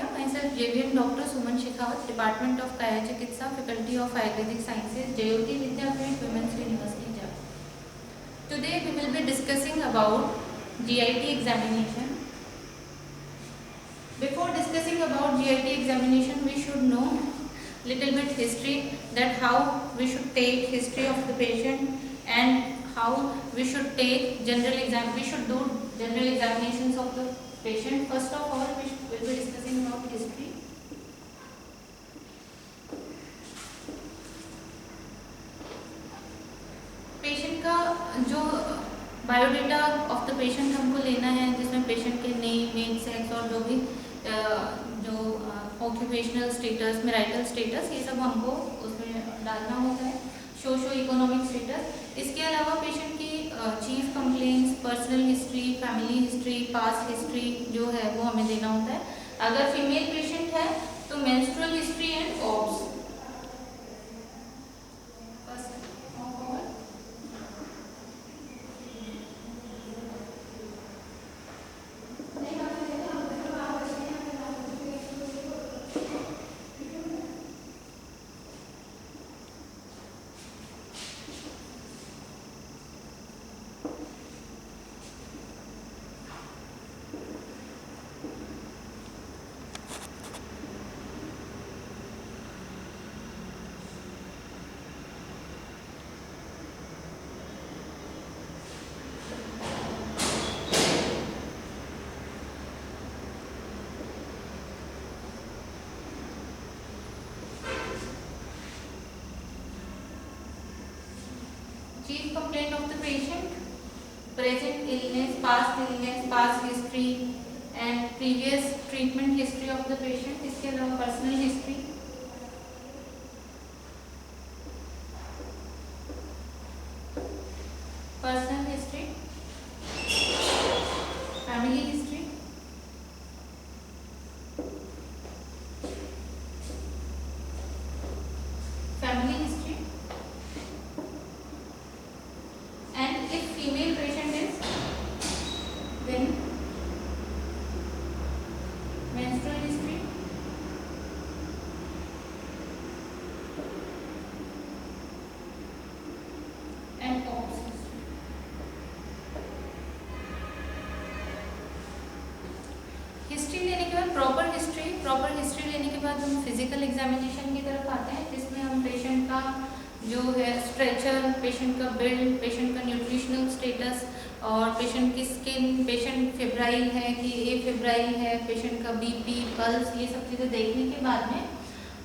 Anesthesia. Myself JVM Dr. Suman Shekhawat, Department of Kaya Chikitsa, Faculty of Ayurvedic Sciences, JOT Vidyapeeth, Women's University, Jaipur. Today we will be discussing about GIT examination. Before discussing about GIT examination, we should know little bit history, that how we should take history of the patient and how we should take general exam. We should do general examinations of the patient. First of all, we will be discussing about history. Patient का जो biodata of the patient हमको लेना है, जिसमें patient के name, as, sex और जो भी जो ऑक्यूपेशनल स्टेटस, मैरिटल स्टेटस, ये सब हमको उसमें डालना होता है। सोशो इकोनॉमिक स्टेटस, इसके अलावा पेशेंट की chief complaints, personal history, family history, past history जो है वो हमें देना होता है। अगर फीमेल पेशेंट है तो menstrual history and obs. Chief complaint of the patient: present illness, past history and previous treatment history of the patient. इसके अलावा personal history, family history, and if female patient is, then menstrual history and OBS history. History लेने के बाद proper history लेने के बाद हम physical examination की तरफ आते हैं, जिसमें हम पेशेंट का जो है स्ट्रेचर, पेशेंट का बिल्ड, पेशेंट का न्यूट्रिशनल स्टेटस और पेशेंट की स्किन, पेशेंट फेब्राइल है कि एफेब्राइल है, पेशेंट का बीपी, पल्स, ये सब चीज़ें देखने के बाद में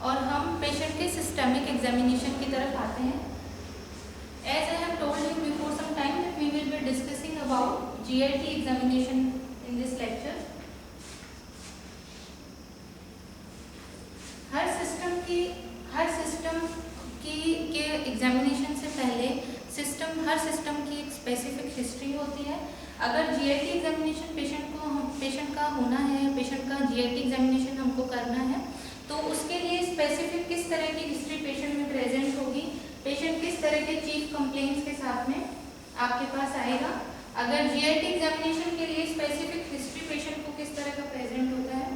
और हम पेशेंट के सिस्टमिक एग्जामिनेशन की तरफ आते हैं। As I have told you before some time that we will be discussing about GIT examination in this lecture. हर सिस्टम के एग्जामिनेशन से पहले हर सिस्टम की एक स्पेसिफिक हिस्ट्री होती है। अगर GIT एग्जामिनेशन पेशेंट का होना है, पेशेंट का GIT एग्जामिनेशन हमको करना है, तो उसके लिए स्पेसिफिक किस तरह की हिस्ट्री पेशेंट में प्रेजेंट होगी, पेशेंट किस तरह के चीफ कंप्लेंट्स के साथ में आपके पास आएगा। अगर GIT एग्जामिनेशन के लिए स्पेसिफिक हिस्ट्री पेशेंट को किस तरह का प्रेजेंट होता है,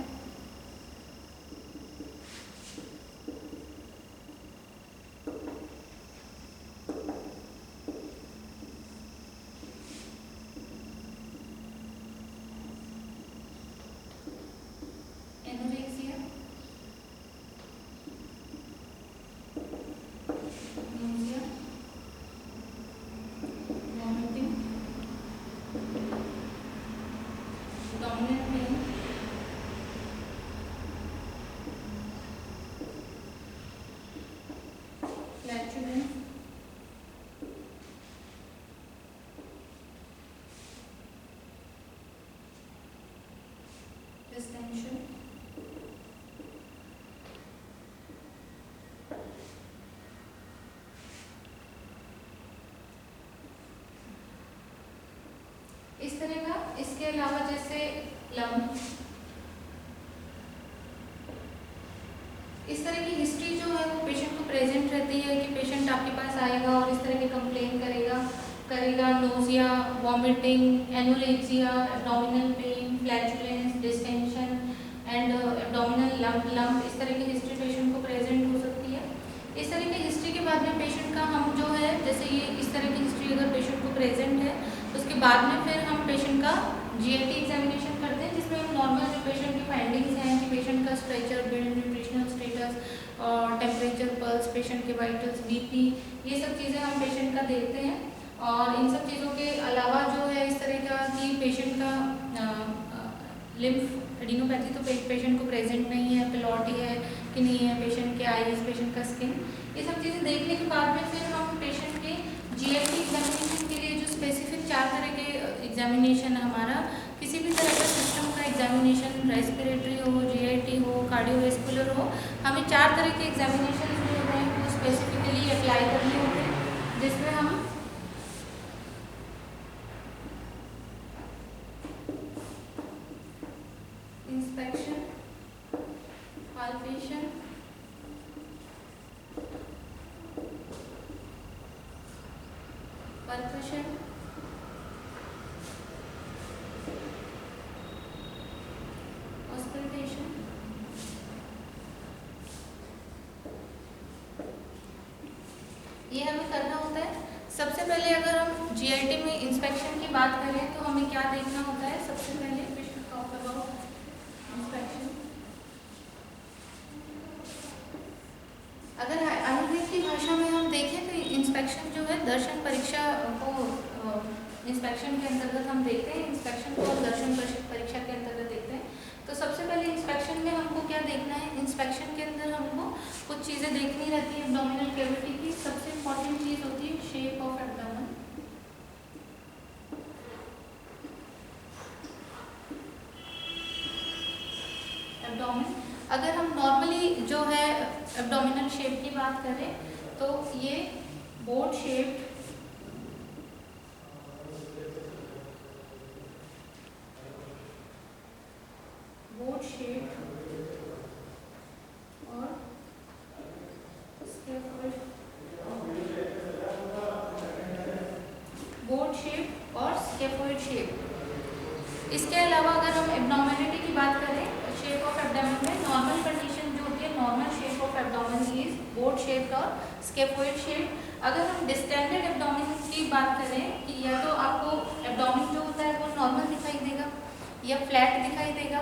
anorexia, nausea, vomiting, dominant pain, flatulence, distension, इस तरह का। इसके अलावा जैसे लंप, इस तरह की हिस्ट्री जो है वो पेशेंट को प्रेजेंट रहती है कि पेशेंट आपके पास आएगा और इस तरह की कंप्लेन करेगा nausea, vomiting, anorexia, abdominal pain, flatulence, distension and abdominal lump इस तरह की हिस्ट्री पेशेंट को प्रेजेंट हो सकती है। इस तरह की हिस्ट्री के बाद में पेशेंट का हम जो है, जैसे ये इस तरह की हिस्ट्री अगर पेशेंट को प्रेजेंट है तो उसके बाद में फिर हम पेशेंट का GIT एग्जामिनेशन करते हैं, जिसमें हम नॉर्मल जो पेशेंट की फाइंडिंग्स हैं कि पेशेंट का स्ट्रेचर, बिल्ड, न्यूट्रिशनल स्टेटस और टेम्परेचर, पल्स, पेशेंट के वाइटल्स, BP, ये सब चीज़ें हम पेशेंट का देखते हैं। और इन सब चीज़ों के अलावा जो है इस तरह का कि पेशेंट का लिम्फ एडिनोपैथी तो पेशेंट को प्रेजेंट नहीं है, पिलॉटी है कि नहीं है, पेशेंट के आईज, पेशेंट का स्किन, ये सब चीज़ें देखने के बाद में फिर हम पेशेंट के GIT एग्जामिनेशन के लिए जो स्पेसिफिक 4 तरह के एग्जामिनेशन हमारा किसी भी तरह का सिस्टम का एग्जामिनेशन, रेस्पिरेटरी हो, GIT हो, कार्डियोवेस्कुलर हो, हमें 4 तरह के एग्जामिनेशन जो होते हैं वो स्पेसिफिकली अप्लाई करने होते हैं, जिसमें हम इंस्पेक्शन, पाल्पेशन, परकशन, ऑस्कल्टेशन, ये हमें करना होता है। सबसे पहले अगर हम GIT में इंस्पेक्शन की बात करें तो हमें क्या देखना होता है? सबसे पहले इंस्पेक्शन, अगर आयुर्वेद की भाषा में हम देखें तो इंस्पेक्शन जो है दर्शन परीक्षा को इंस्पेक्शन के अंतर्गत हम देखते हैं, इंस्पेक्शन को दर्शन परीक्षा के अंतर्गत देखते हैं। तो सबसे पहले इंस्पेक्शन में हमको क्या देखना है? इंस्पेक्शन के अंदर हमको कुछ चीज़ें देखनी रहती है एब्डोमिनल कैविटी की। सबसे इम्पॉर्टेंट चीज़ होती है शेप ऑफ एब्डोमेन। एब्डोमेन, अगर हम नॉर्मली जो है एब्डोमिनल शेप की बात करें तो ये बोट शेप, बोट शेप और बोट शेप और स्केफोइड शेप। इसके अलावा अगर हम एब्डोमिनलिटी की बात करें, शेप ऑफ एब्डोमेन में नॉर्मल कंडीशन जो होती है, normal shape of abdomen is boat shape और स्केफोइड शेप। अगर हम डिस्टेंडेड एब्डोमेन की बात करें कि या तो आपको एब्डोमेन जो होता है वो नॉर्मल दिखाई देगा या फ्लैट दिखाई देगा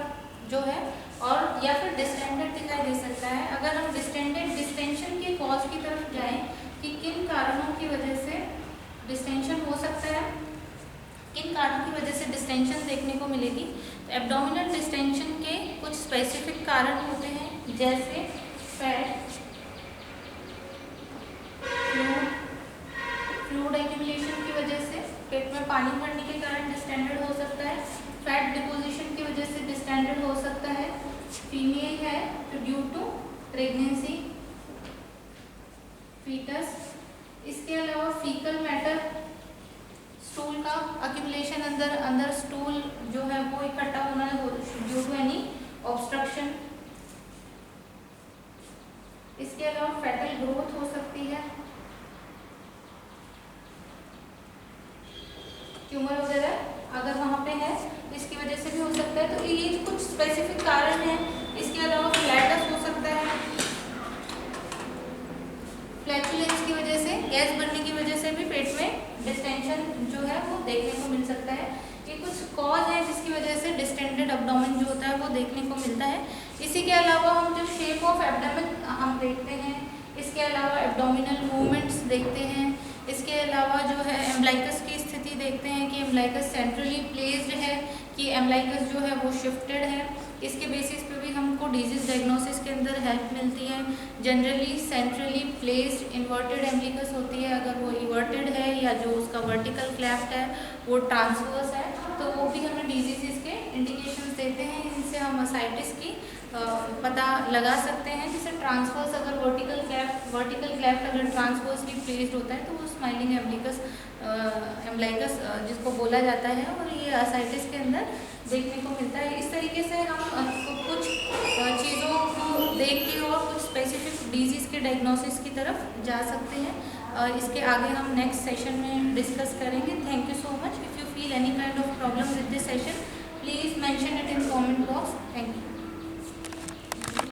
जो है, और या फिर डिस्टेंडेड दिखाई दे सकता है। अगर हम डिस्टेंशन के कॉज की तरफ जाएं कि किन कारणों की वजह से डिस्टेंशन हो सकता है, किन कारणों की वजह से डिस्टेंशन देखने को मिलेगी, तो एब्डोमिनल डिस्टेंशन के कुछ स्पेसिफिक कारण होते हैं, जैसे फैट, फ्लूइड एक्यूमुलेशन की वजह से पेट में पानी भरने के कारण डिस्टेंडेड हो सकता है, फैट डिपोजिशन की वजह से डिस्टेंडेड हो सकता है, फीमेल है तो ड्यू टू प्रेगनेंसी, फीटस। इसके अलावा फीकल मैटर, स्टूल का एक्यूमुलेशन, अंदर स्टूल जो है वो इकट्ठा होना ड्यू टू एनी ऑब्स्ट्रक्शन। इसके अलावा फैटल ग्रोथ हो सकती है, ट्यूमर वगैरह अगर वहाँ पे है इसकी वजह से भी हो सकता है। तो ये कुछ स्पेसिफिक कारण है। इसके अलावा फ्लैटस हो सकता है, फ्लैचुलेंस की वजह से, गैस बनने की वजह से भी पेट में डिस्टेंशन जो है वो देखने को मिल सकता है। ये कुछ कॉज है जिसकी वजह से डिस्टेंडेड एब्डोमेन जो होता है वो देखने को मिलता है। इसी के अलावा हम जो शेप ऑफ एब्डोमेन हम देखते हैं, इसके अलावा एब्डोमिनल मूवमेंट्स देखते हैं, इसके अलावा जो है एम्ब्लाइकस की स्थिति देखते हैं कि एम्ब्लाइकस सेंट्रली प्लेस्ड है कि एम्ब्लाइकस जो है वो शिफ्टेड है। इसके बेसिस पे भी हमको डिजीज डायग्नोसिस के अंदर हेल्प मिलती है। जनरली सेंट्रली प्लेस्ड इन्वर्टेड एम्ब्लिकस होती है, अगर वो इन्वर्टेड है या जो उसका वर्टिकल क्लेफ्ट है वो ट्रांसवर्स है तो वो भी हमें डिजीज़ के इंडिकेशंस देते हैं। इनसे हम असाइटिस की पता लगा सकते हैं। जैसे ट्रांसवर्स अगर वर्टिकल क्लेफ्ट अगर ट्रांसवर्सली प्लेस्ड होता है तो वो स्माइलिंग एम्ब्लाइकस जिसको बोला जाता है, और ये असाइटिस के अंदर देखने को मिलता है। इस तरीके से हम कुछ चीज़ों को देख के और कुछ स्पेसिफिक डिजीज़ के डायग्नोसिस की तरफ जा सकते हैं। इसके आगे हम नेक्स्ट सेशन में डिस्कस करेंगे। Thank you so much. If you feel any kind of problem with this session, please mention it in comment box. Thank you.